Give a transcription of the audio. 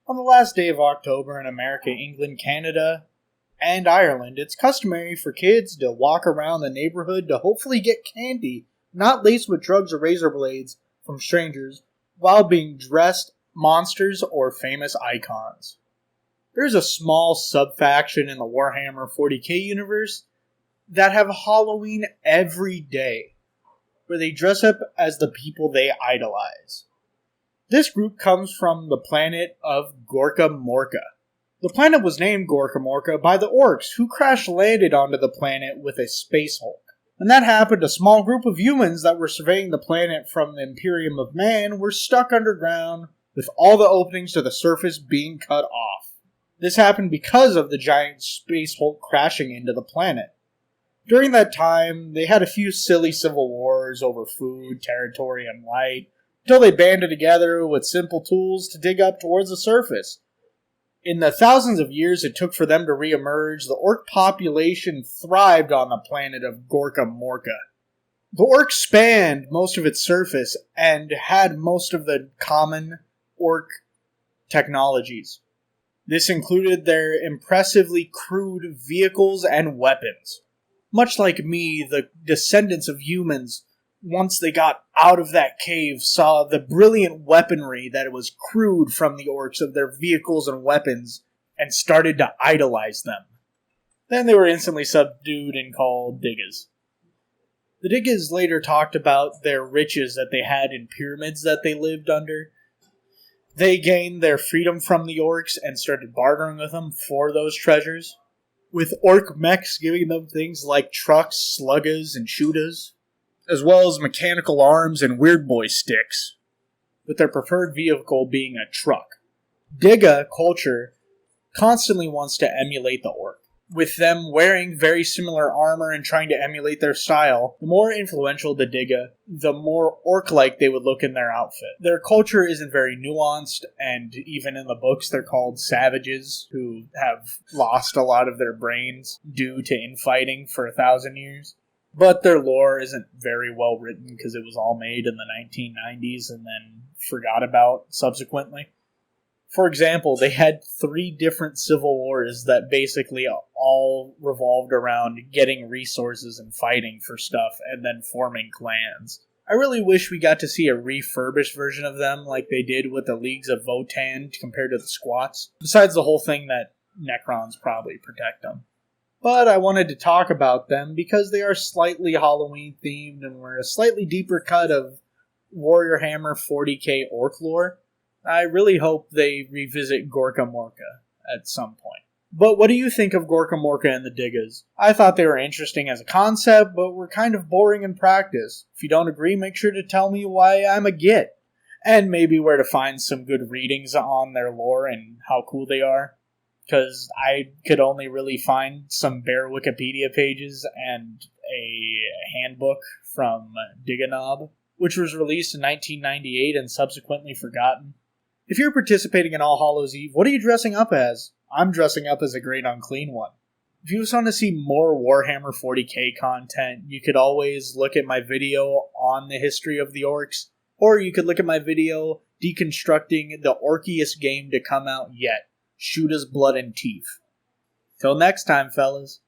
On the last day of October in America, England, Canada, and Ireland, it's customary for kids to walk around the neighborhood to hopefully get candy, not laced with drugs or razor blades, from strangers, while being dressed monsters or famous icons. There's a small sub-faction in the Warhammer 40k universe that have Halloween every day, where they dress up as the people they idolize. This group comes from the planet of Gorka Morka. The planet was named Gorka Morka by the orcs, who crash-landed onto the planet with a space hulk. When that happened, a small group of humans that were surveying the planet from the Imperium of Man were stuck underground, with all the openings to the surface being cut off. This happened because of the giant space hulk crashing into the planet. During that time, they had a few silly civil wars over food, territory, and light, until they banded together with simple tools to dig up towards the surface. In the thousands of years it took for them to re-emerge, the orc population thrived on the planet of Gorka Morka. The orcs spanned most of its surface and had most of the common orc technologies. This included their impressively crude vehicles and weapons. Much like me, the descendants of humans, once they got out of that cave, saw the brilliant weaponry that was crude from the orcs of their vehicles and weapons, and started to idolize them. Then they were instantly subdued and called Diggas. The Diggas later talked about their riches that they had in pyramids that they lived under. They gained their freedom from the orcs and started bartering with them for those treasures, with orc mechs giving them things like trucks, sluggas, and shootas, as well as mechanical arms and weird boy sticks, with their preferred vehicle being a truck. Digga culture constantly wants to emulate the orc, with them wearing very similar armor and trying to emulate their style. The more influential the Digga, the more orc-like they would look in their outfit. Their culture isn't very nuanced, and even in the books they're called savages, who have lost a lot of their brains due to infighting for 1,000 years. But their lore isn't very well written because it was all made in the 1990s and then forgot about subsequently. For example, they had 3 different civil wars that basically all revolved around getting resources and fighting for stuff and then forming clans. I really wish we got to see a refurbished version of them like they did with the Leagues of Votann compared to the Squats, besides the whole thing that Necrons probably protect them. But I wanted to talk about them because they are slightly Halloween themed and were a slightly deeper cut of Warhammer 40k orc lore. I really hope they revisit Gorka Morka at some point. But what do you think of Gorka Morka and the Diggas? I thought they were interesting as a concept, but were kind of boring in practice. If you don't agree, make sure to tell me why I'm a git. And maybe where to find some good readings on their lore and how cool they are. Because I could only really find some bare Wikipedia pages and a handbook from Diganob, which was released in 1998 and subsequently forgotten. If you're participating in All Hallows Eve, what are you dressing up as? I'm dressing up as a Great Unclean One. If you just want to see more Warhammer 40k content, you could always look at my video on the history of the orcs, or you could look at my video deconstructing the orkiest game to come out yet. Shoot his blood and teeth. Till next time, fellas.